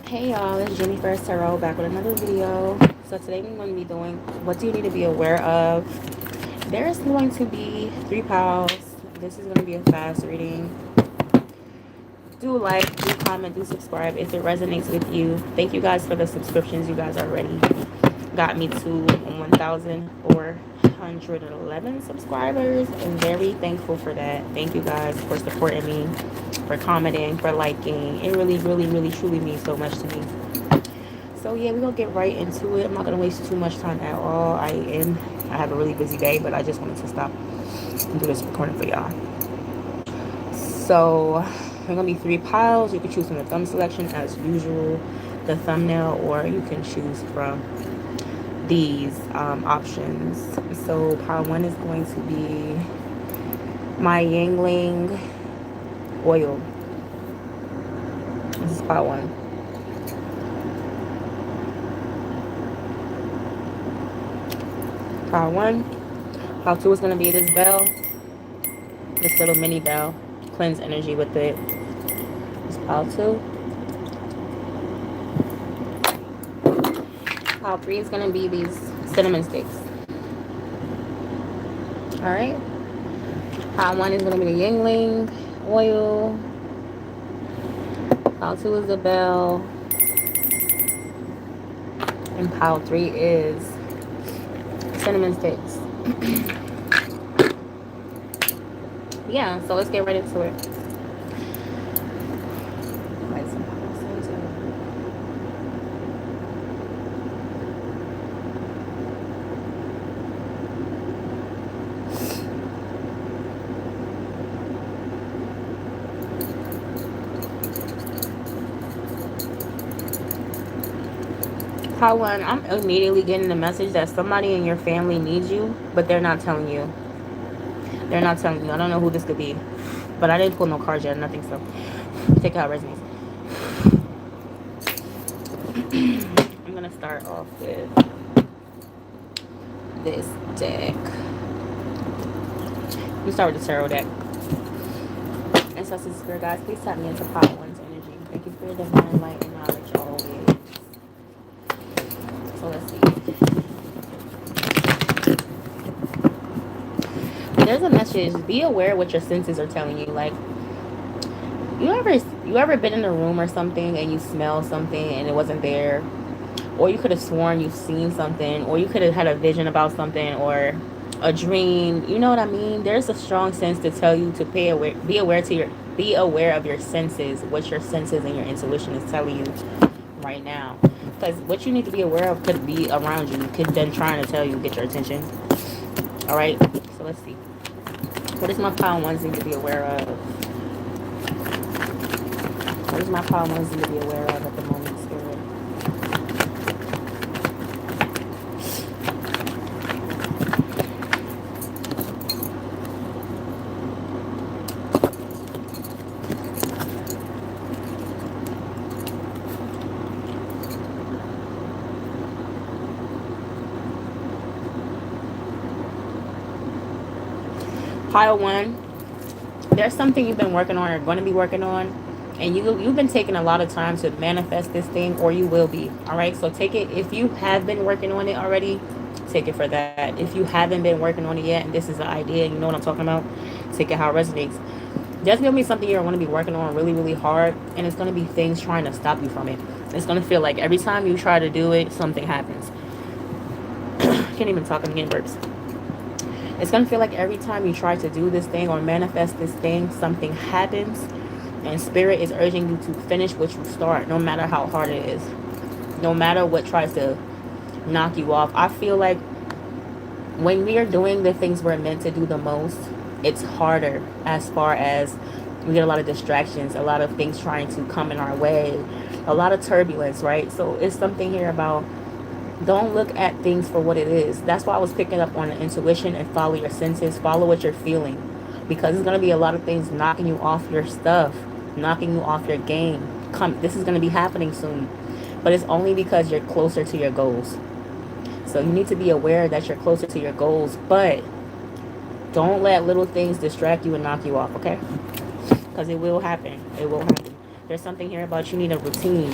Hey y'all, it's Jennifer Tarot back with another video. So today we're going to be doing what do you need to be aware of. There is going to be 3 piles. This is going to be a fast reading. Do like, do comment, do subscribe if it resonates with you. Thank you guys for the subscriptions. You guys already got me to 1,411 subscribers. I'm very thankful for that. Thank you guys for supporting me, for commenting, for liking. It really, really, really, truly means so much to me. So yeah, we're gonna get right into it. I'm not gonna waste too much time at all. I have a really busy day, but I just wanted to stop and do this recording for y'all. So there are gonna be 3 piles. You can choose from the thumb selection as usual, the thumbnail, or you can choose from these options. So pile 1 is going to be my Yangling oil. This is pile 1. Pile 1. Pile 2 is going to be this bell. This little mini bell. Cleanse energy with it. This pile 2. Pile 3 is going to be these cinnamon sticks. Alright. Pile 1 is going to be the Yangling oil. Pile 2 is the bell. And pile 3 is cinnamon sticks. Yeah, so let's get right into it. Pile 1, I'm immediately getting the message that somebody in your family needs you, but they're not telling you. They're not telling you. I don't know who this could be, but I didn't pull no cards yet, nothing, so take out resumes. I'm gonna start off with this deck. Let me start with the tarot deck. Ancestor Spirit guys, please tap me into pile 1's energy. Thank you for your divine light and knowledge always. So let's see. There's a message. Be aware what your senses are telling you. Like, you ever been in a room or something and you smell something and it wasn't there, or you could have sworn you've seen something, or you could have had a vision about something, or a dream. You know what I mean? There's a strong sense to tell you to be aware of your senses, what your senses and your intuition is telling you right now. Because what you need to be aware of could be around you, could then trying to tell you, get your attention. All right, so let's see. What is my pile 1 need to be aware of? What is my pile 1 need to be aware of at the moment, Spirit? Pile 1, there's something you've been working on or going to be working on, and you've been taking a lot of time to manifest this thing, or you will be. All right, so take it. If you have been working on it already, take it for that. If you haven't been working on it yet, and this is the idea, you know what I'm talking about, take it how it resonates. There's going to be something you're going to be working on really, really hard, and it's going to be things trying to stop you from it. It's going to feel like every time you try to do it, something happens. Can't even talk, I'm getting burps. It's going to feel like every time you try to do this thing or manifest this thing, something happens. And Spirit is urging you to finish what you start, no matter how hard it is. No matter what tries to knock you off. I feel like when we are doing the things we're meant to do the most, it's harder as far as we get a lot of distractions, a lot of things trying to come in our way, a lot of turbulence, right? So it's something here about don't look at things for what it is. That's why I was picking up on the intuition and follow your senses. Follow what you're feeling. Because there's going to be a lot of things knocking you off your stuff. Knocking you off your game. This is going to be happening soon. But it's only because you're closer to your goals. So you need to be aware that you're closer to your goals. But don't let little things distract you and knock you off, okay? Because it will happen. It will happen. There's something here about you need a routine.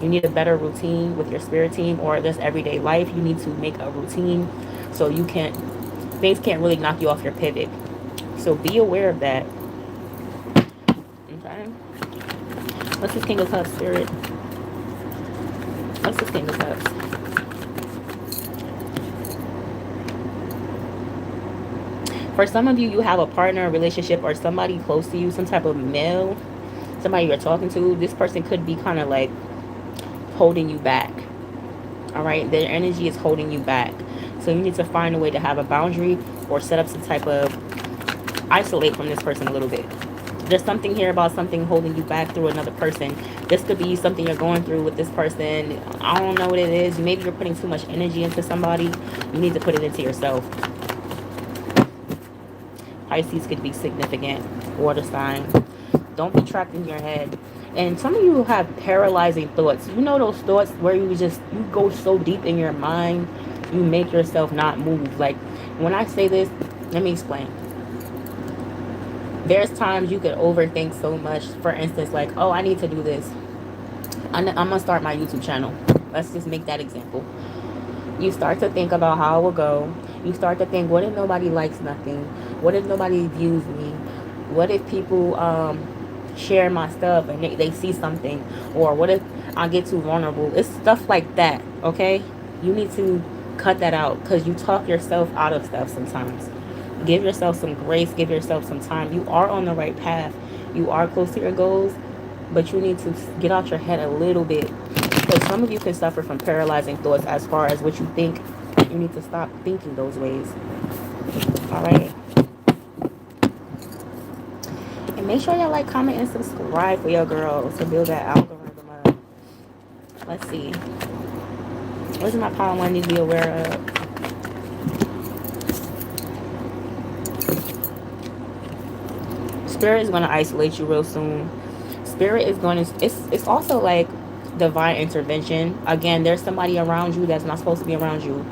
You need a better routine with your spirit team or this everyday life. You need to make a routine so you can't, things can't really knock you off your pivot. So be aware of that. Okay. What's this King of Cups, Spirit? What's this King of Cups? For some of you, you have a partner, a relationship, or somebody close to you, some type of male, somebody you're talking to. This person could be kind of like holding you back. All right, their energy is holding you back. So you need to find a way to have a boundary or set up some type of isolate from this person a little bit. There's something here about something holding you back through another person. This could be something you're going through with this person. I don't know what it is. Maybe you're putting too much energy into somebody. You need to put it into yourself. Pisces could be significant. Water sign. Don't be trapped in your head. And some of you have paralyzing thoughts. You know those thoughts where you go so deep in your mind, you make yourself not move. Like when I say this, let me explain. There's times you could overthink so much. For instance, like, oh, I need to do this. I'm gonna start my YouTube channel. Let's just make that example. You start to think about how it will go. You start to think, what if nobody likes nothing? What if nobody views me? What if people share my stuff and they see something? Or what if I get too vulnerable? It's stuff like that, okay? You need to cut that out because you talk yourself out of stuff sometimes. Give yourself some grace. Give yourself some time. You are on the right path. You are close to your goals, but you need to get out your head a little bit. Because some of you can suffer from paralyzing thoughts as far as what you think. You need to stop thinking those ways. All right. And make sure y'all like, comment, and subscribe for your girls to build that algorithm up. Let's see. What's my power one need to be aware of? Spirit is going to isolate you real soon. Spirit is going to, it's also like divine intervention. Again, there's somebody around you that's not supposed to be around you.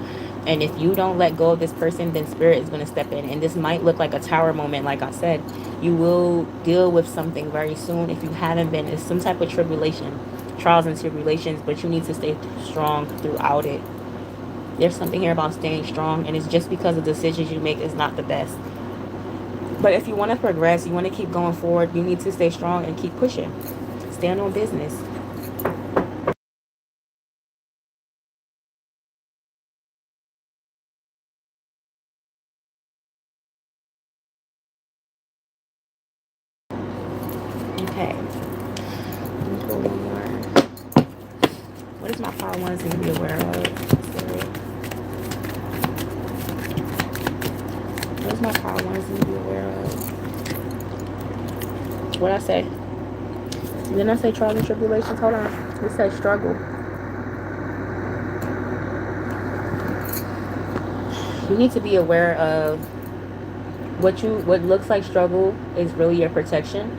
And if you don't let go of this person, then spirit is going to step in. And this might look like a tower moment, like I said. You will deal with something very soon. If you haven't been, it's some type of tribulation, trials and tribulations, but you need to stay strong throughout it. There's something here about staying strong, and it's just because the decisions you make is not the best. But if you want to progress, you want to keep going forward, you need to stay strong and keep pushing. Stand on business. Okay. Let me pull one more. What is my power ones need to be aware of? What is my power ones need to be aware of? What I say? Didn't I say trials and tribulations? Hold on. It says struggle. You need to be aware of what looks like struggle is really your protection.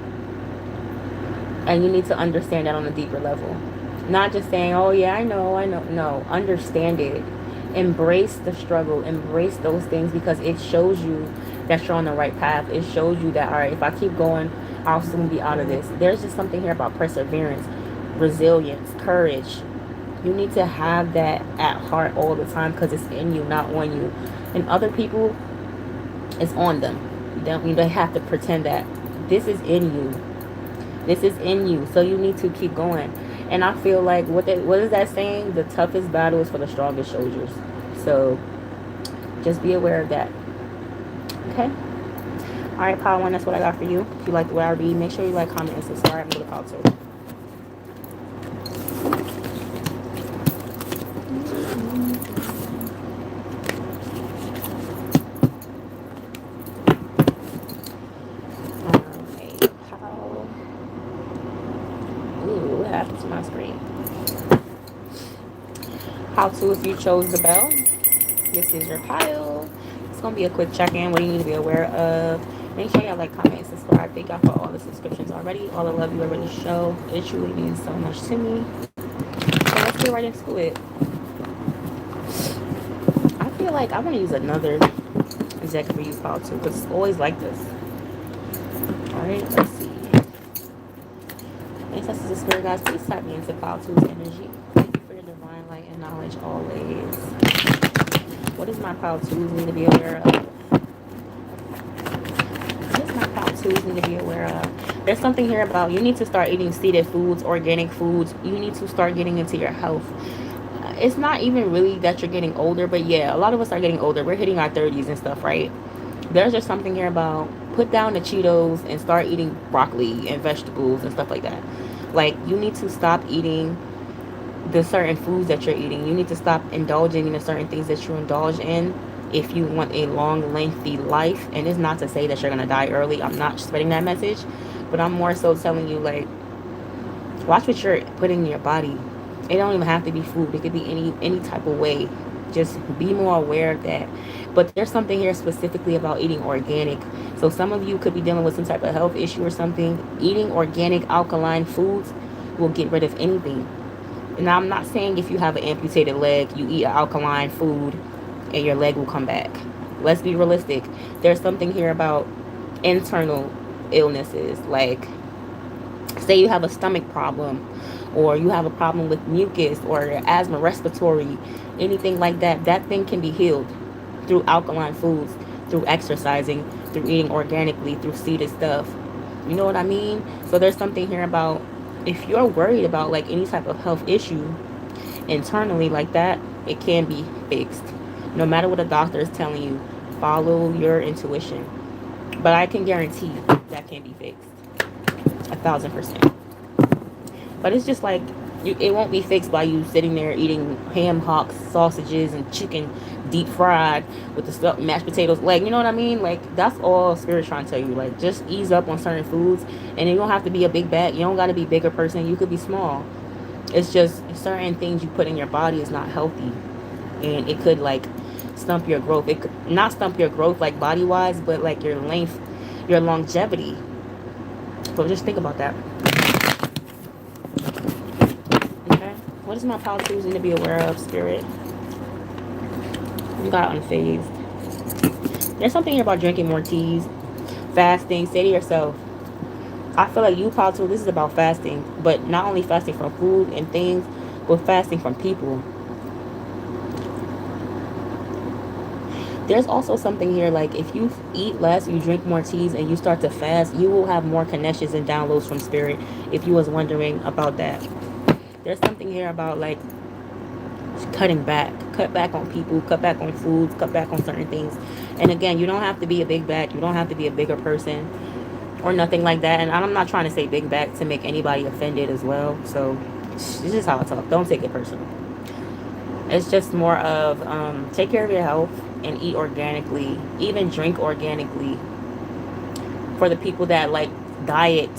And you need to understand that on a deeper level. Not just saying, oh yeah, I know. No, understand it. Embrace the struggle. Embrace those things because it shows you that you're on the right path. It shows you that, all right, if I keep going, I'll soon be out of this. There's just something here about perseverance, resilience, courage. You need to have that at heart all the time because it's in you, not on you. And other people, it's on them. You don't have to pretend that. This is in you. This is in you. So you need to keep going. And I feel like, what is that saying? The toughest battle is for the strongest soldiers. So just be aware of that. Okay? Alright, Power One, that's what I got for you. If you like the way I read, make sure you like, comment, and subscribe. I'm going to Power Two. To my screen. How to if you chose the bell. This is your pile. It's gonna be a quick check-in. What do you need to be aware of? Make sure y'all like, comment, and subscribe. Thank y'all for all the subscriptions already. All the love you already show. It truly means so much to me. So let's get right into it. I feel like I want to use another deck for you, Pile 2, because it's always like this. Alright, let's see. Ancestors and spirit guys, please tap me into Pile 2's energy. Thank you for your divine light and knowledge always. What does my Pile 2s need to be aware of? What does my Pile 2s need to be aware of? There's something here about you need to start eating seeded foods, organic foods. You need to start getting into your health. It's not even really that you're getting older, but yeah, a lot of us are getting older. We're hitting our 30s and stuff, right? There's just something here about put down the Cheetos and start eating broccoli and vegetables and stuff like that. Like, you need to stop eating the certain foods that you're eating. You need to stop indulging in the certain things that you indulge in if you want a long, lengthy life. And it's not to say that you're going to die early. I'm not spreading that message, but I'm more so telling you, like, watch what you're putting in your body. It don't even have to be food. It could be any type of way. Just be more aware of that. But there's something here specifically about eating organic. So some of you could be dealing with some type of health issue or something. Eating organic alkaline foods will get rid of anything. Now, I'm not saying if you have an amputated leg, you eat an alkaline food and your leg will come back. Let's be realistic. There's something here about internal illnesses. Like, say you have a stomach problem, or you have a problem with mucus or asthma, respiratory, anything like that. That thing can be healed through alkaline foods, through exercising, through eating organically, through seeded stuff. You know what I mean? So there's something here about if you're worried about like any type of health issue internally like that, it can be fixed. No matter what a doctor is telling you, follow your intuition. But I can guarantee that can be fixed. 1,000%. But it's just like it won't be fixed by you sitting there eating ham hocks, sausages, and chicken deep fried with the stuff, mashed potatoes. Like, you know what I mean? Like, that's all spirit's trying to tell you. Like, just ease up on certain foods, and you don't have to be a big bag. You don't got to be a bigger person. You could be small. It's just certain things you put in your body is not healthy, and it could like stump your growth. It could not stump your growth like body wise, but like your length, your longevity. So just think about that. What is my power choosing to be aware of, spirit? You got unfazed. There's something here about drinking more teas, fasting. Say to yourself, I feel like you, power tool, this is about fasting, but not only fasting from food and things, but fasting from people. There's also something here like if you eat less, you drink more teas, and you start to fast, you will have more connections and downloads from spirit. If you was wondering about that. There's something here about like cutting back. Cut back on people, cut back on foods, cut back on certain things. And again, you don't have to be a big back. You don't have to be a bigger person or nothing like that. And I'm not trying to say big back to make anybody offended as well. So it's just how I talk. Don't take it personal. It's just more of take care of your health and eat organically. Even drink organically. For the people that like diet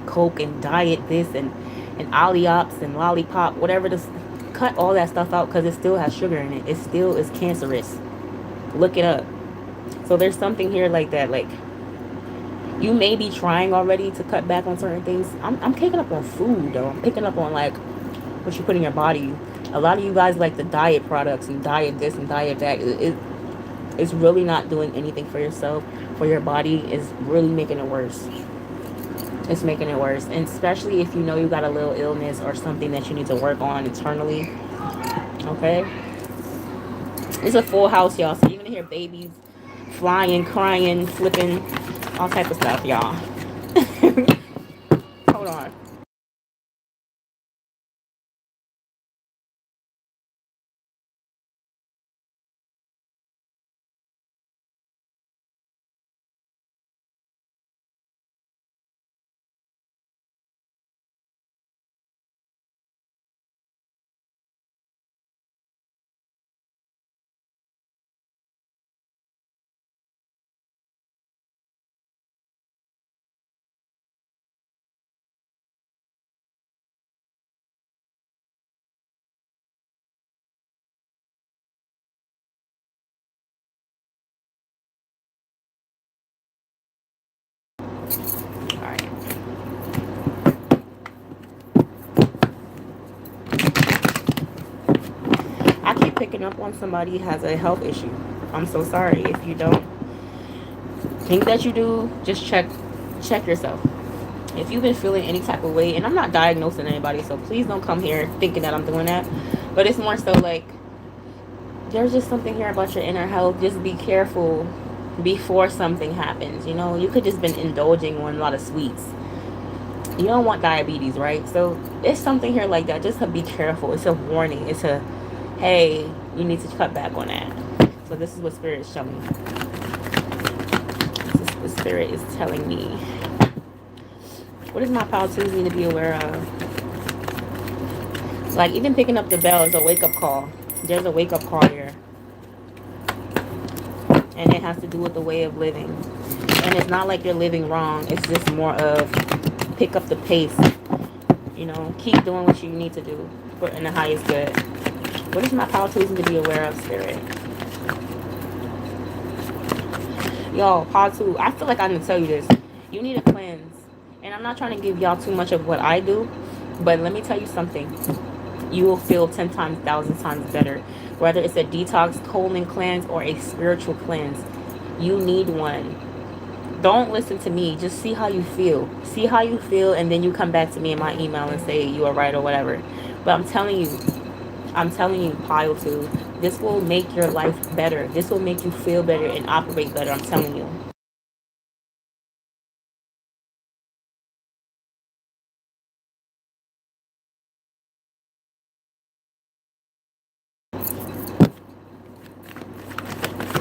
Coke and diet this and oliops and lollipop, whatever, this, cut all that stuff out because it still has sugar in it. It still is cancerous. Look it up. So there's something here like that. Like, you may be trying already to cut back on certain things. I'm picking up on food though. I'm picking up on like what you put in your body. A lot of you guys like the diet products and diet this and diet that. It's really not doing anything for yourself, for your body. It's really making it worse. It's making it worse. And especially if you know you got a little illness or something that you need to work on internally. Okay? It's a full house, y'all. So you're going to hear babies flying, crying, flipping, all type of stuff, y'all. Hold on. All right. I keep picking up on somebody has a health issue. I'm so sorry. If you don't think that you do, just check yourself. If you've been feeling any type of way, and I'm not diagnosing anybody, so please don't come here thinking that I'm doing that. But it's more so like, there's just something here about your inner health. Just be careful before something happens. You know, you could just been indulging on a lot of sweets. You don't want diabetes, right? So it's something here like that. Just to be careful. It's a warning. It's a, hey, you need to cut back on that. So this is what Spirit is showing me. This is what Spirit is telling me. What does my pile twos need to be aware of? Like, even picking up the bell is a wake-up call. There's a wake-up call here. And it has to do with the way of living. And it's not like you're living wrong. It's just more of pick up the pace. You know, keep doing what you need to do for in the highest good. What is my pile twos need to be aware of, Spirit? Y'all, pile two, I feel like I need to tell you this. You need a cleanse. And I'm not trying to give y'all too much of what I do, but let me tell you something. You will feel 10 times, 1,000 times better. Whether it's a detox, colon cleanse, or a spiritual cleanse, you need one. Don't listen to me. Just see how you feel. See how you feel, and then you come back to me in my email and say you are right or whatever. But I'm telling you, pile two, this will make your life better. This will make you feel better and operate better. I'm telling you.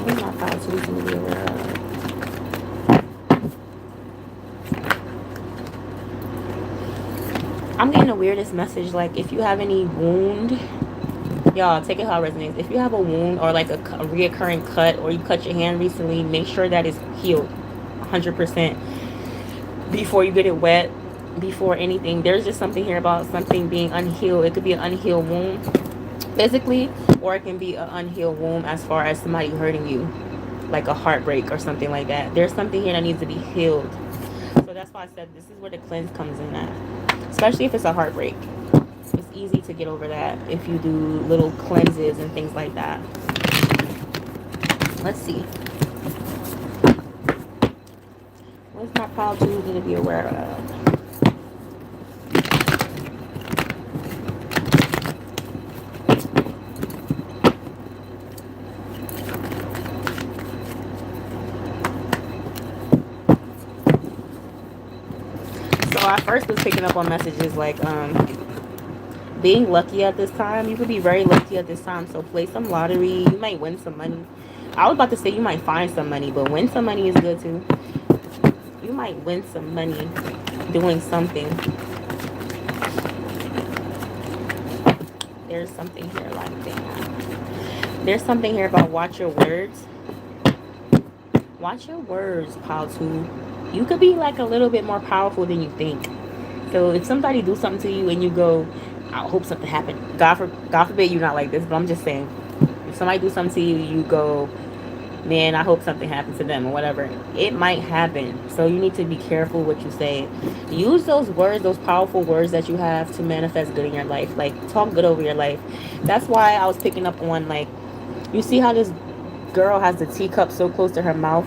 What is my pile two to be aware of? I'm getting the weirdest message. Like, if you have any wound, y'all, take it how it resonates. If you have a wound or like a reoccurring cut, or you cut your hand recently, make sure that it's healed 100% before you get it wet, before anything. There's just something here about something being unhealed. It could be an unhealed wound physically, or it can be an unhealed wound as far as somebody hurting you, like a heartbreak or something like that. There's something here that needs to be healed. So that's why I said this is where the cleanse comes in at, especially if it's a heartbreak. It's easy to get over that if you do little cleanses and things like that. Let's see. What's my pile two need to be aware of? So I first was picking up on messages like being lucky at this time. You could be very lucky at this time. So play some lottery. You might win some money. I was about to say you might find some money, but win some money is good too. You might win some money doing something. There's something here like that. There's something here about watch your words. Watch your words, pile two. You could be like a little bit more powerful than you think. So if somebody do something to you and you go, I hope something happened. God forbid you're not like this, but I'm just saying, if somebody do something to you, you go, man, I hope something happens to them or whatever. It might happen. So you need to be careful what you say. Use those words, those powerful words that you have to manifest good in your life. Like, talk good over your life. That's why I was picking up on, like, you see how this girl has the teacup so close to her mouth?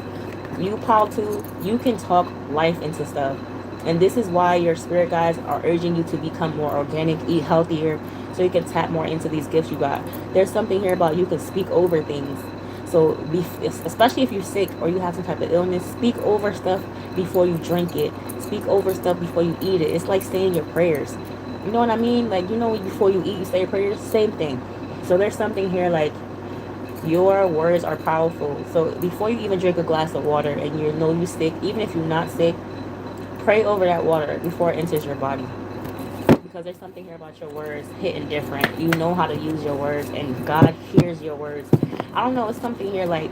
You, pile two, you can talk life into stuff. And this is why your spirit guides are urging you to become more organic, eat healthier, so you can tap more into these gifts you got. There's something here about you can speak over things. So especially if you're sick or you have some type of illness, speak over stuff before you drink it. Speak over stuff before you eat it. It's like saying your prayers. You know what I mean? Like, you know, before you eat, you say your prayers. Same thing. So there's something here like your words are powerful. So before you even drink a glass of water and you know you're sick, even if you're not sick, pray over that water before it enters your body. Because there's something here about your words hitting different. You know how to use your words, and God hears your words. I don't know, it's something here like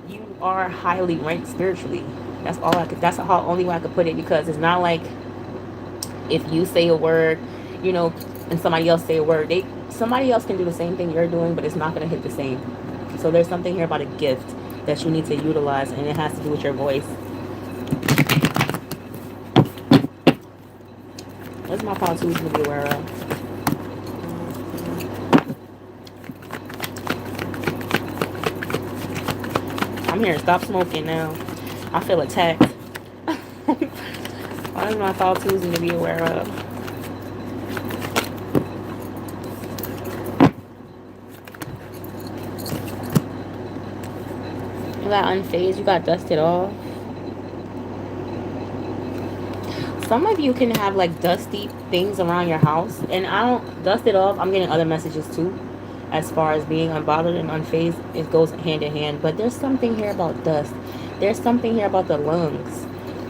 you are highly ranked spiritually. That's how only way I could put it, because it's not like if you say a word, you know, and somebody else say a word, somebody else can do the same thing you're doing, but it's not going to hit the same. So there's something here about a gift that you need to utilize, and it has to do with your voice. What's my pile twos to be aware of? I'm here to stop smoking now. I feel attacked. What is my fall twos need to be aware of? You got unfazed, you got dusted off. Some of you can have like dusty things around your house, and I don't dust it off. I'm getting other messages too, as far as being unbothered and unfazed. It goes hand in hand. But there's something here about dust. There's something here about the lungs.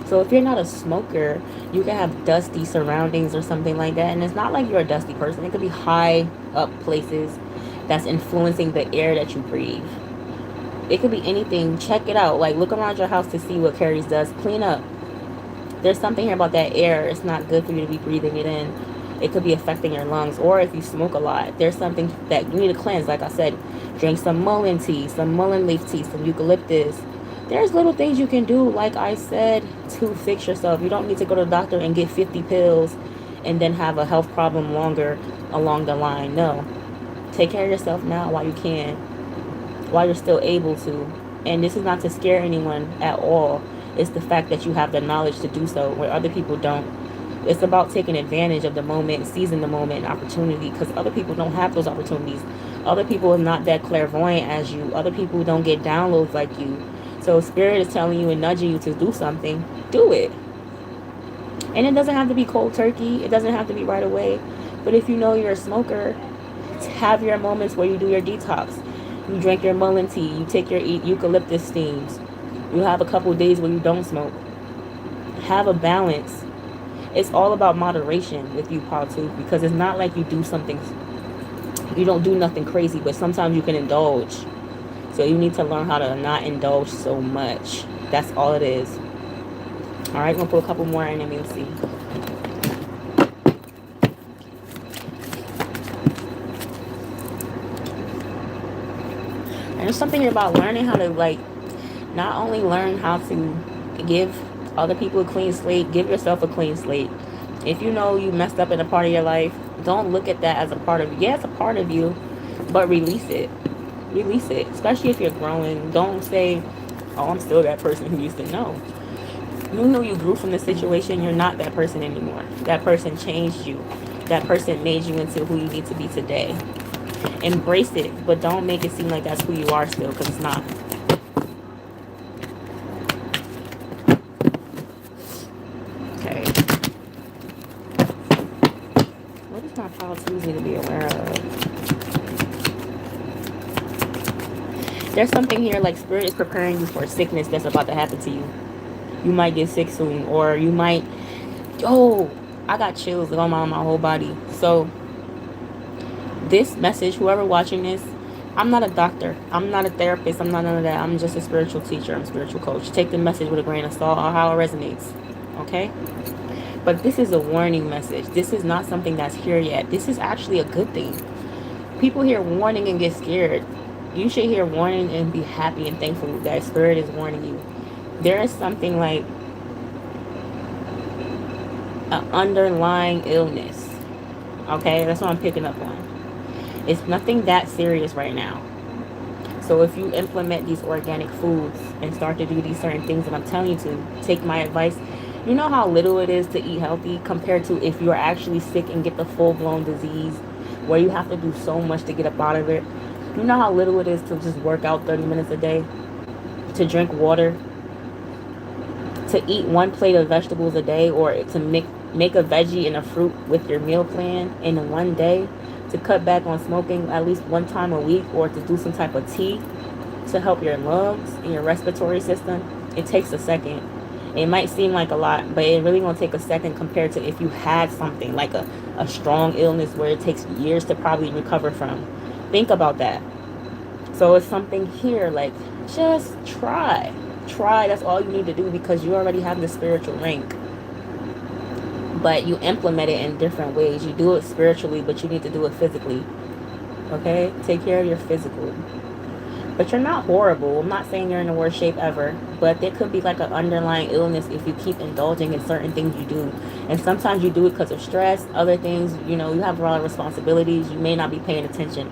So if you're not a smoker, you can have dusty surroundings or something like that. And it's not like you're a dusty person. It could be high up places that's influencing the air that you breathe. It could be anything. Check it out. Like, look around your house to see what carries dust. Clean up. There's something here about that air. It's not good for you to be breathing it in. It could be affecting your lungs. Or if you smoke a lot, there's something that you need to cleanse. Like I said, drink some mullein tea, some mullein leaf tea, some eucalyptus. There's little things you can do, like I said, to fix yourself. You don't need to go to the doctor and get 50 pills and then have a health problem longer along the line. No. Take care of yourself now while you can, while you're still able to. And this is not to scare anyone at all. It's the fact that you have the knowledge to do so where other people don't. It's about taking advantage of the moment, seizing the moment and opportunity, because other people don't have those opportunities. Other people are not that clairvoyant as you. Other people don't get downloads like you. So Spirit is telling you and nudging you to do something. Do it. And it doesn't have to be cold turkey. It doesn't have to be right away. But if you know you're a smoker, have your moments where you do your detox. You drink your mullein tea. You take your eucalyptus steams. You have a couple days where you don't smoke. Have a balance. It's all about moderation with you, Paul, too, because it's not like you do something, you don't do nothing crazy, but sometimes you can indulge. So you need to learn how to not indulge so much. That's all it is. All right, I'm going to put a couple more in and we'll see. And there's something about learning how to, like, not only learn how to give other people a clean slate, give yourself a clean slate. If you know you messed up in a part of your life, don't look at that as a part of you. Yeah, it's a part of you, but release it. Release it, especially if you're growing. Don't say, oh, I'm still that person who used to know. You know you grew from the situation. You're not that person anymore. That person changed you. That person made you into who you need to be today. Embrace it, but don't make it seem like that's who you are still, because it's not. Okay. What is my pile Tuesday to be aware of? There's something here like Spirit is preparing you for sickness that's about to happen to you. You might get sick soon, or you might, I got chills going on my whole body. So this message, whoever watching this, I'm not a doctor, I'm not a therapist, I'm not none of that. I'm just a spiritual teacher, I'm a spiritual coach. Take the message with a grain of salt or how it resonates, okay? But this is a warning message. This is not something that's here yet. This is actually a good thing. People hear warning and get scared. You should hear warning and be happy and thankful that Spirit is warning you. There is something like an underlying illness. Okay, that's what I'm picking up on. It's nothing that serious right now. So if you implement these organic foods and start to do these certain things that I'm telling you to, take my advice. You know how little it is to eat healthy compared to if you're actually sick and get the full-blown disease where you have to do so much to get up out of it. You know how little it is to just work out 30 minutes a day, to drink water, to eat one plate of vegetables a day, or to make a veggie and a fruit with your meal plan in one day, to cut back on smoking at least one time a week, or to do some type of tea to help your lungs and your respiratory system. It takes a second. It might seem like a lot, but it really won't take a second compared to if you had something like a strong illness where it takes years to probably recover from. Think about that. So it's something here, like, just try. That's all you need to do, because you already have the spiritual rank. But you implement it in different ways. You do it spiritually, but you need to do it physically. Okay? Take care of your physical. But you're not horrible. I'm not saying you're in the worst shape ever. But there could be like an underlying illness if you keep indulging in certain things you do. And sometimes you do it because of stress. Other things, you have a lot of responsibilities. You may not be paying attention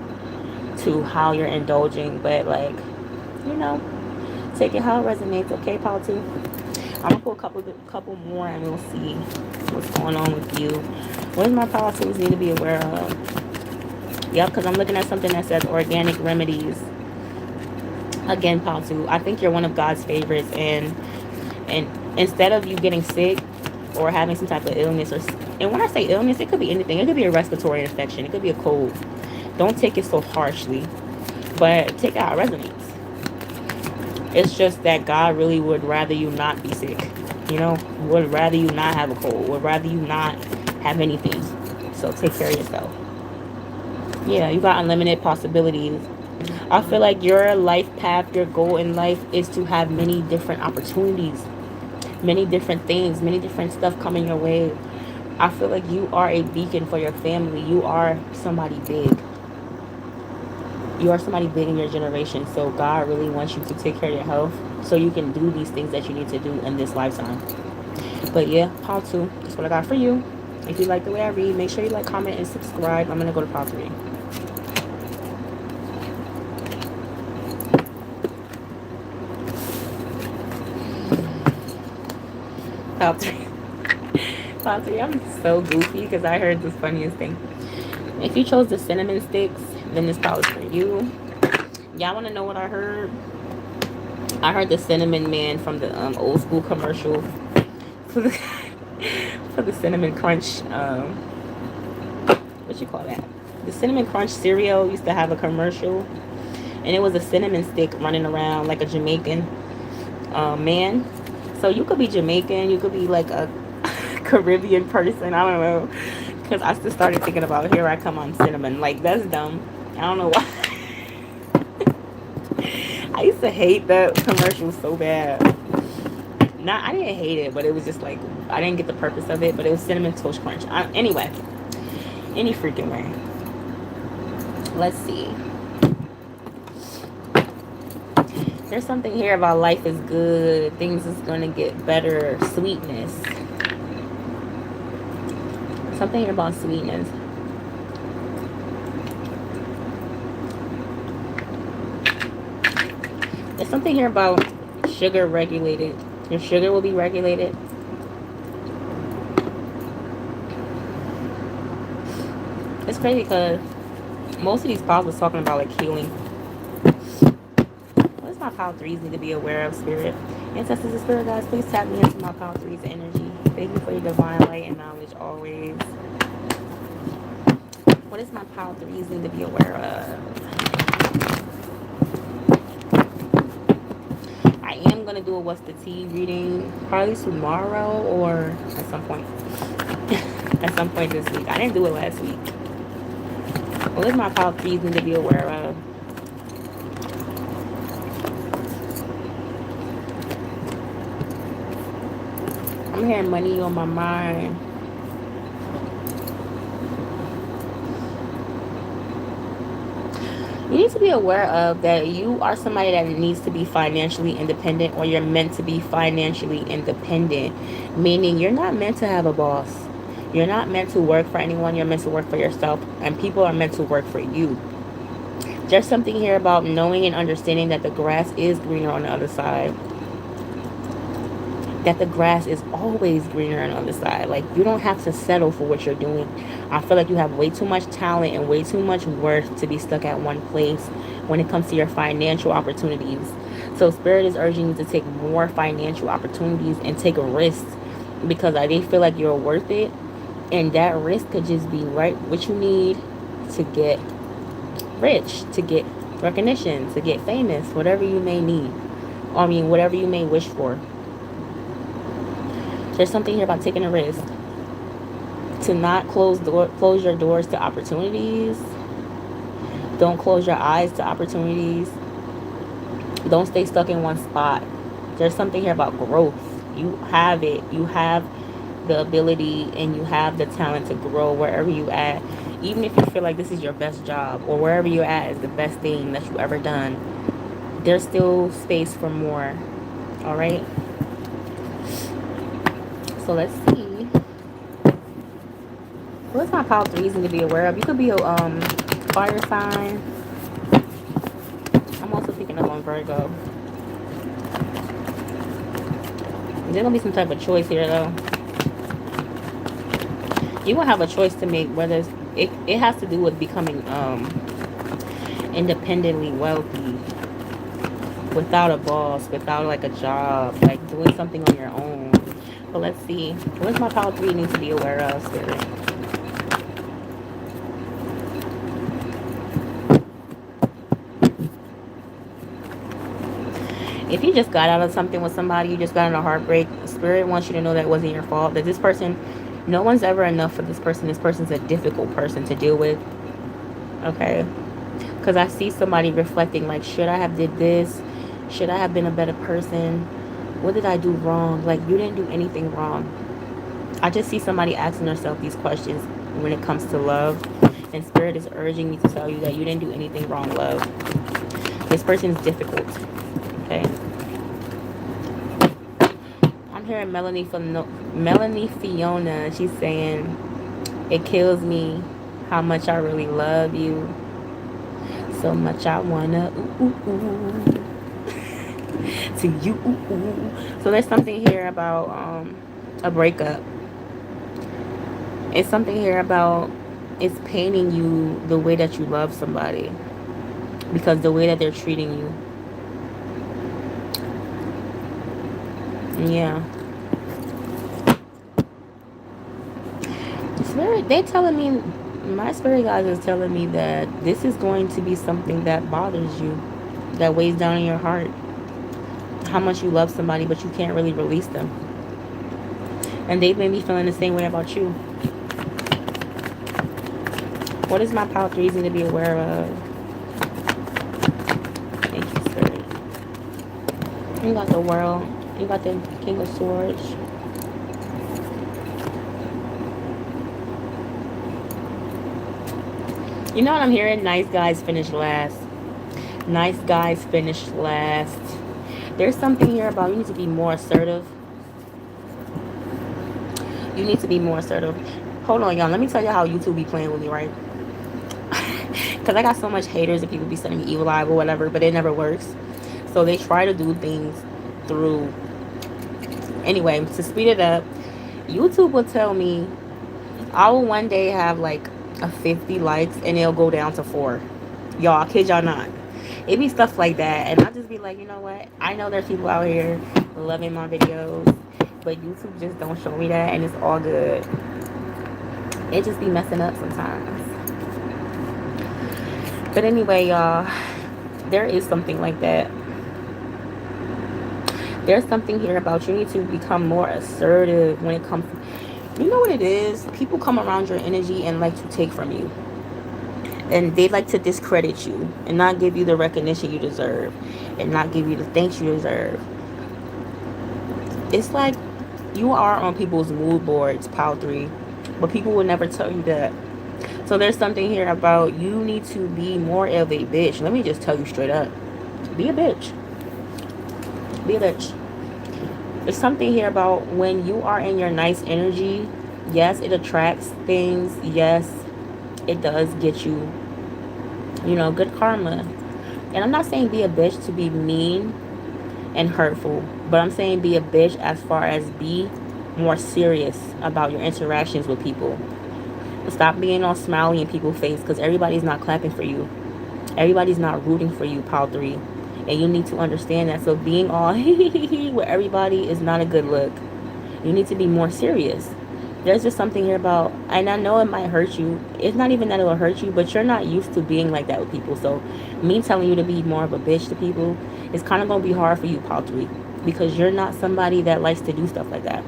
to how you're indulging, but like, take it how it resonates. Okay, Paul, too. I'm gonna pull a couple more and we'll see what's going on with you. What does my power tools need to be aware of? Yep, because I'm looking at something that says organic remedies. Again, power tool. I think you're one of God's favorites, and instead of you getting sick or having some type of illness, and when I say illness, it could be anything. It could be a respiratory infection. It could be a cold. Don't take it so harshly, but take it how it resonates. It's just that God really would rather you not be sick. You know, would rather you not have a cold. Would rather you not have anything. So take care of yourself. Yeah, you got unlimited possibilities. I feel like your life path, your goal in life is to have many different opportunities, many different things, many different stuff coming your way. I feel like you are a beacon for your family. You are somebody big. You are somebody big in your generation. So God really wants you to take care of your health so you can do these things that you need to do in this lifetime. But yeah, how to. That's what I got for you. If you like the way I read, make sure you like, comment, and subscribe. I'm going to go to part 3. Part 3. Part 3. I'm so goofy because I heard the funniest thing. If you chose the cinnamon sticks, then this probably for you. Y'all want to know what I heard? I heard the cinnamon man from the old school commercial for the, for the cinnamon crunch. What you call that? The cinnamon crunch cereal used to have a commercial, and it was a cinnamon stick running around like a Jamaican man. So you could be Jamaican, you could be like a Caribbean person. I don't know, because I just started thinking about here I come on cinnamon. Like that's dumb. I don't know why. I used to hate that commercial so bad. Not, I didn't hate it, but it was just like I didn't get the purpose of it. But it was cinnamon toast crunch. Anyway, any freaking way. Let's see. There's something here about life is good. Things is gonna get better. Sweetness. Something here about sweetness. There's something here about sugar regulated. Your sugar will be regulated. It's crazy because most of these piles was talking about like healing. What's my pile 3s need to be aware of, spirit? Ancestors and spirit guys, please tap me into my pile 3's energy. Thank you for your divine light and knowledge always. What does my pile 3s need to be aware of? I am going to do a What's the Tea reading probably tomorrow or at some point. At some point this week. I didn't do it last week. What does my pile 3s need to be aware of? I'm hearing money on my mind. You need to be aware of that you are somebody that needs to be financially independent, or you're meant to be financially independent. Meaning you're not meant to have a boss. You're not meant to work for anyone. You're meant to work for yourself. And people are meant to work for you. There's something here about knowing and understanding that the grass is greener on the other side. That the grass is always greener on the other side. Like, you don't have to settle for what you're doing. I feel like you have way too much talent and way too much worth to be stuck at one place when it comes to your financial opportunities. So Spirit is urging you to take more financial opportunities and take a risk, because they feel like you're worth it, and that risk could just be right what you need to get rich, to get recognition, to get famous, whatever you may need. I mean, whatever you may wish for. There's something here about taking a risk. To not close your doors to opportunities. Don't close your eyes to opportunities. Don't stay stuck in one spot. There's something here about growth. You have it. You have the ability and you have the talent to grow wherever you at. Even if you feel like this is your best job, or wherever you're at is the best thing that you've ever done, there's still space for more. All right? So let's see. What's my pile 3s need to be aware of? You could be a fire sign. I'm also picking up on Virgo. There's gonna be some type of choice here, though. You will have a choice to make, whether it has to do with becoming independently wealthy, without a boss, without like a job, like doing something on your own. But let's see, what's my power 3 need to be aware of, Spirit? If you just got out of something with somebody, you just got in a heartbreak, Spirit wants you to know that it wasn't your fault, that this person, no one's ever enough for this person. This person's a difficult person to deal with, okay? Because I see somebody reflecting like, should I have did this? Should I have been a better person? What did I do wrong? Like, you didn't do anything wrong. I just see somebody asking themselves these questions when it comes to love. And Spirit is urging me to tell you that you didn't do anything wrong, love. This person is difficult, okay? I'm hearing Melanie Fiona. She's saying, it kills me how much I really love you. So much I wanna to you. So there's something here about a breakup. It's something here about, it's paining you the way that you love somebody, because the way that they're treating you. Yeah. Spirit, they telling me, my spirit guys is telling me that this is going to be something that bothers you, that weighs down in your heart. How much you love somebody, but you can't really release them. And they may be feeling the same way about you. What is my power 3 reason to be aware of? Thank you, Spirit. You got the World. You got the King of Swords. You know what I'm hearing? Nice guys finish last. Nice guys finish last. There's something here about, you need to be more assertive. You need to be more assertive. Hold on, y'all. Let me tell you how YouTube be playing with me, right? Because I got so much haters and people be sending me evil eye or whatever, but it never works. So they try to do things through. Anyway, to speed it up, YouTube will tell me I will one day have like a 50 likes and it'll go down to 4. Y'all, kid y'all not. It be stuff like that. And I'll just be like, you know what? I know there's people out here loving my videos, but YouTube just don't show me that, and it's all good. It just be messing up sometimes. But anyway, y'all, there is something like that. There's something here about, you need to become more assertive when it comes to, you know what it is? People come around your energy and like to take from you. And they like to discredit you and not give you the recognition you deserve, and not give you the thanks you deserve. It's like you are on people's mood boards, Power 3, but people will never tell you that. So there's something here about, you need to be more of a bitch. Let me just tell you straight up. Be a bitch. Be a bitch. There's something here about, when you are in your nice energy, yes, it attracts things. Yes, it does get you, you know, good karma. And I'm not saying be a bitch to be mean and hurtful, but I'm saying be a bitch as far as be more serious about your interactions with people. Stop being all smiley in people's face, because everybody's not clapping for you. Everybody's not rooting for you, Power 3. And you need to understand that. So being all with everybody is not a good look. You need to be more serious. There's just something here about, and I know it might hurt you. It's not even that it will hurt you, but you're not used to being like that with people. So me telling you to be more of a bitch to people, it's kind of going to be hard for you, Power 3, because you're not somebody that likes to do stuff like that.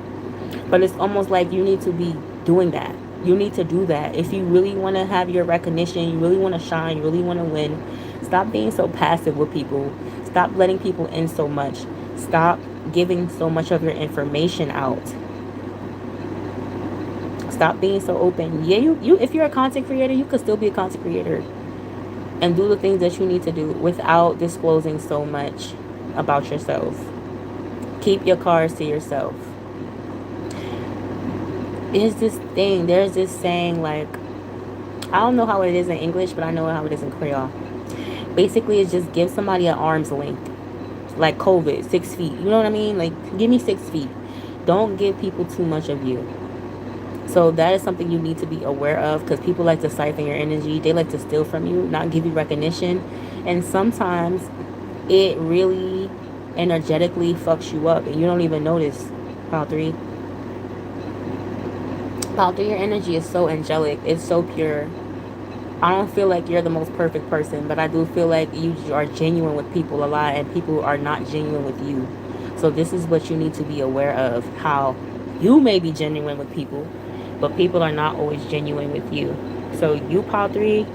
But it's almost like you need to be doing that. You need to do that. If you really want to have your recognition, you really want to shine, you really want to win, stop being so passive with people. Stop letting people in so much. Stop giving so much of your information out. Stop being so open. Yeah, you if you're a content creator, you could still be a content creator and do the things that you need to do without disclosing so much about yourself. Keep your cards to yourself. There's this saying, like, I don't know how it is in English, but I know how it is in Creole. Basically, it's just give somebody an arm's length. Like COVID, 6 feet. You know what I mean? Like, give me 6 feet. Don't give people too much of you. So that is something you need to be aware of, because people like to siphon your energy. They like to steal from you, not give you recognition. And sometimes it really energetically fucks you up and you don't even notice. Pile 3. Pile 3, your energy is so angelic. It's so pure. I don't feel like you're the most perfect person, but I do feel like you are genuine with people a lot, and people are not genuine with you. So this is what you need to be aware of, how you may be genuine with people, but people are not always genuine with you. So you, Pile 3,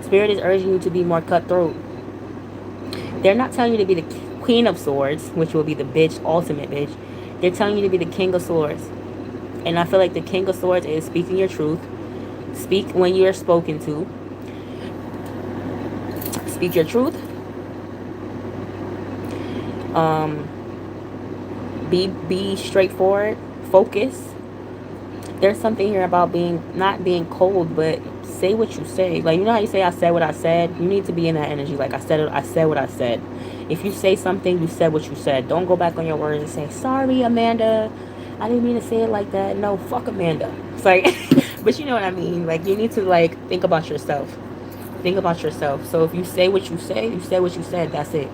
Spirit is urging you to be more cutthroat. They're not telling you to be the Queen of Swords, which will be the bitch, ultimate bitch. They're telling you to be the King of Swords. And I feel like the King of Swords is speaking your truth. Speak when you're spoken to. Speak your truth. Be straightforward. Focus. There's something here about not being cold, but say what you say. Like, you know how you say I said what I said? You need to be in that energy. Like, I said what I said. If you say something, you said what you said. Don't go back on your words and say, sorry, Amanda, I didn't mean to say it like that. No, fuck Amanda. It's like, but you know what I mean. Like, you need to, like, think about yourself. Think about yourself. So if you say what you say, you said what you said. That's it.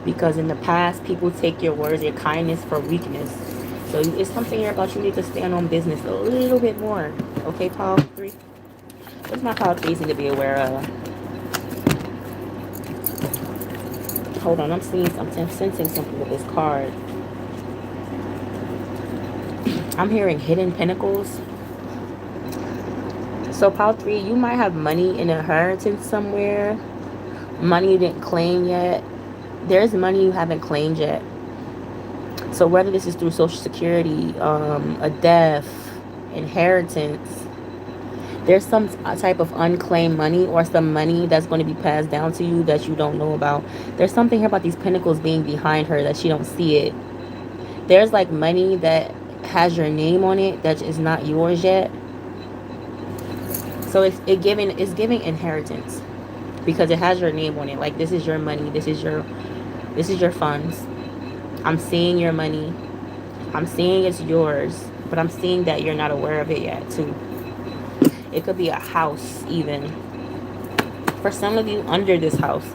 Because in the past, people take your words, your kindness, for weakness. So it's something here about you need to stand on business a little bit more. Okay, Pile 3? What's my Pile 3 need to be aware of? Hold on, I'm sensing something with this card. I'm hearing hidden pinnacles. So Pile 3, you might have money in inheritance somewhere. Money you didn't claim yet. There's money you haven't claimed yet. So whether this is through Social Security, a death, inheritance, there's some type of unclaimed money, or some money that's going to be passed down to you that you don't know about. There's something here about these pinnacles being behind her that she don't see it. There's like money that has your name on it that is not yours yet. So it's giving inheritance because it has your name on it. Like, this is your money. This is your funds. I'm seeing your money. I'm seeing it's yours, but I'm seeing that you're not aware of it yet too. It could be a house even. For some of you, under this house.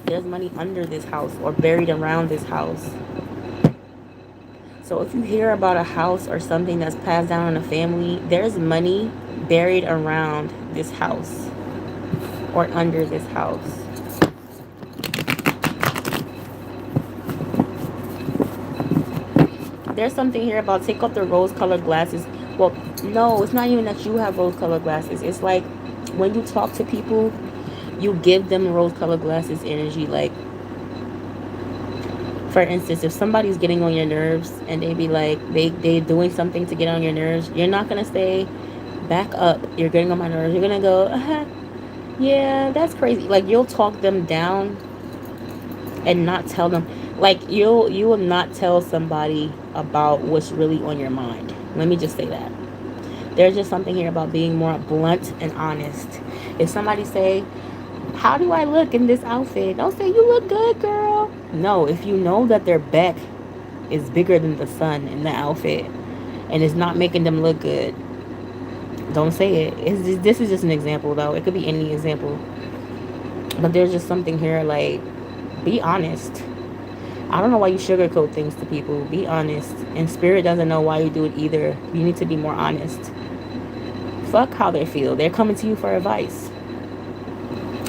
There's money under this house or buried around this house. So if you hear about a house or something that's passed down in a family, there's money buried around this house or under this house. There's something here about take off the rose-colored glasses. Well, no, it's not even that you have rose-colored glasses. It's like when you talk to people, you give them rose-colored glasses energy. Like, for instance, if somebody's getting on your nerves and they be like, they're doing something to get on your nerves, you're not going to say, back up, you're getting on my nerves. You're going to go, yeah, that's crazy. Like, you'll talk them down and not tell them. Like, you will not tell somebody about what's really on your mind. Let me just say that. There's just something here about being more blunt and honest. If somebody say, how do I look in this outfit? Don't say, you look good, girl. No, if you know that their back is bigger than the sun in the outfit and it's not making them look good, don't say it. This is just an example, though. It could be any example. But there's just something here, like, be honest. I don't know why you sugarcoat things to people. Be honest. And Spirit doesn't know why you do it either. You need to be more honest. Fuck how they feel. They're coming to you for advice.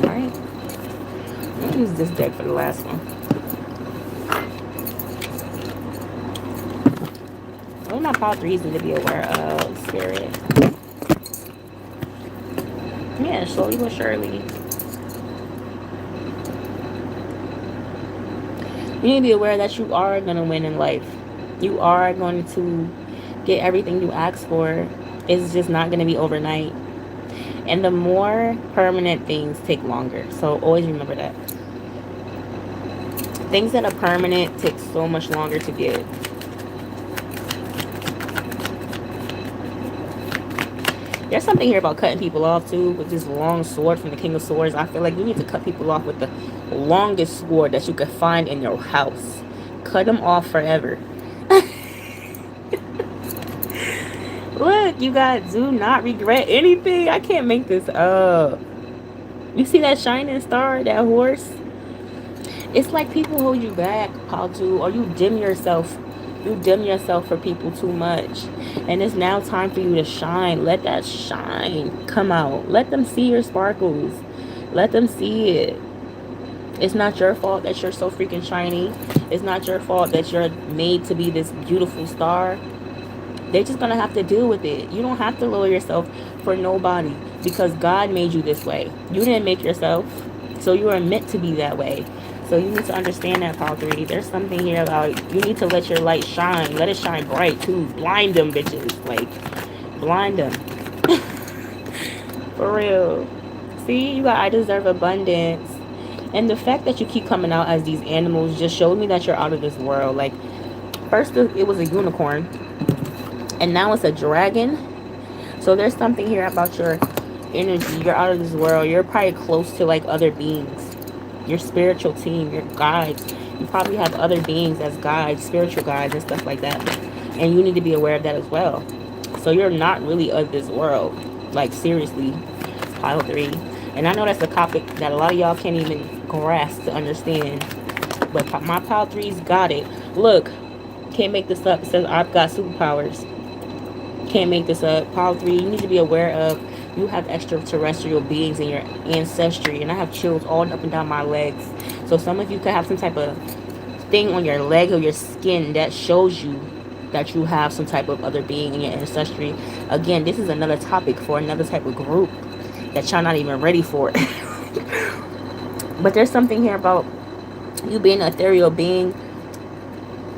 Alright. I'm going to use this deck for the last one. What are my Pile 3s need to be aware of, Spirit? Yeah, slowly but surely. You need to be aware that you are going to win in life. You are going to get everything you ask for. It's just not going to be overnight. And the more permanent things take longer. So always remember that. Things that are permanent take so much longer to get. There's something here about cutting people off too, with this long sword from the King of Swords. I feel like you need to cut people off with the longest sword that you could find in your house. Cut them off forever. You guys do not regret anything. I can't make this up. You see that shining star, that horse? It's like people hold you back, how to, or you dim yourself. You dim yourself for people too much. And it's now time for you to shine. Let that shine come out. Let them see your sparkles. Let them see it. It's not your fault that you're so freaking shiny. It's not your fault that you're made to be this beautiful star. They're just gonna have to deal with it. You don't have to lower yourself for nobody, because God made you this way. You didn't make yourself, so you are meant to be that way. So you need to understand that, Pile 3. There's something here about you need to let your light shine. Let it shine bright too. Blind them bitches. Like, blind them. For real. See, you got I deserve abundance. And the fact that you keep coming out as these animals just showed me that you're out of this world. Like, first it was a unicorn, and now it's a dragon. So there's something here about your energy. You're out of this world. You're probably close to like other beings, your spiritual team, your guides. You probably have other beings as guides, spiritual guides and stuff like that, and you need to be aware of that as well. So you're not really of this world, like, seriously, Pile 3. And I know that's a topic that a lot of y'all can't even grasp to understand, but my Pile 3's got it. Look, can't make this up. It says I've got superpowers. Can't make this up. Pile 3, you need to be aware of, you have extraterrestrial beings in your ancestry. And I have chills all up and down my legs. So some of you could have some type of thing on your leg or your skin that shows you that you have some type of other being in your ancestry. Again, this is another topic for another type of group that y'all not even ready for. But there's something here about you being an ethereal being.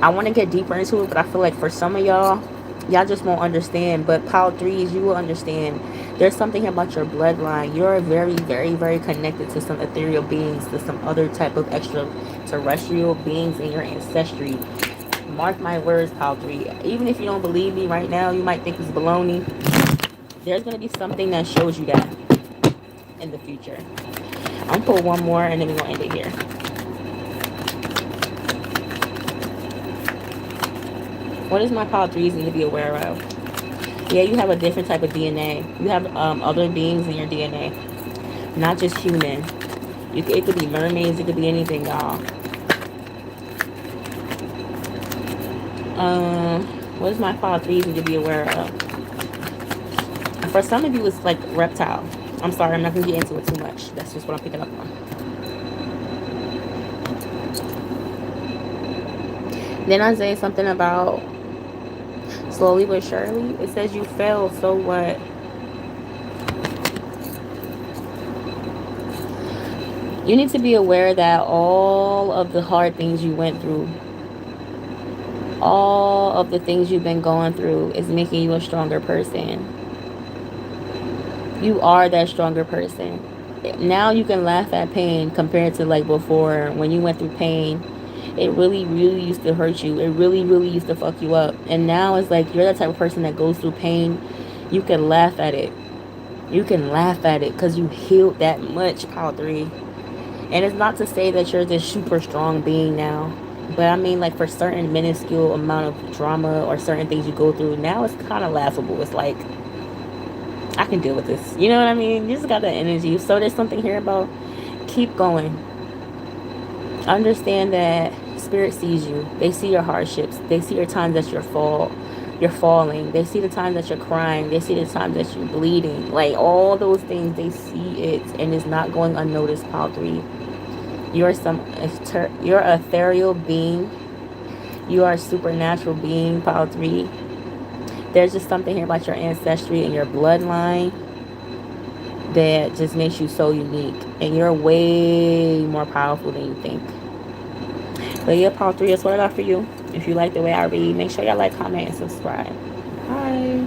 I want to get deeper into it, but I feel like for some of y'all just won't understand. But Pile 3s, you will understand. There's something about your bloodline. You're very, very, very connected to some ethereal beings, to some other type of extraterrestrial beings in your ancestry. Mark my words, Pile 3. Even if you don't believe me right now, you might think it's baloney. There's going to be something that shows you that in the future. I'm going to pull one more and then we're going to end it here. What does my Pile 3s need to be aware of? Yeah, you have a different type of DNA. You have other beings in your DNA. Not just human. It could be mermaids. It could be anything, y'all. What does my Pile 3s need to be aware of? For some of you, it's like reptile. I'm sorry, I'm not going to get into it too much. That's just what I'm picking up on. Then I say something about slowly but surely. It says you failed, so what? You need to be aware that all of the hard things you went through, all of the things you've been going through is making you a stronger person. You are that stronger person. Now you can laugh at pain compared to like before when you went through pain. It really, really used to hurt you. It really, really used to fuck you up. And now it's like you're the type of person that goes through pain. You can laugh at it. You can laugh at it because you healed that much, Pile 3. And it's not to say that you're this super strong being now. But I mean, like, for certain minuscule amount of drama or certain things you go through, now it's kind of laughable. It's like, I can deal with this. You know what I mean? You just got that energy. So there's something here about keep going. Understand that Spirit sees you. They see your hardships. They see your times that you're falling. They see the times that you're crying. They see the times that you're bleeding. Like, all those things, they see it, and it's not going unnoticed, Pile 3. You're an ethereal being. You are a supernatural being, Pile 3. There's just something here about your ancestry and your bloodline that just makes you so unique. And you're way more powerful than you think. But yeah, Pile 3, that's what I got for you. If you like the way I read, make sure y'all like, comment, and subscribe. Bye.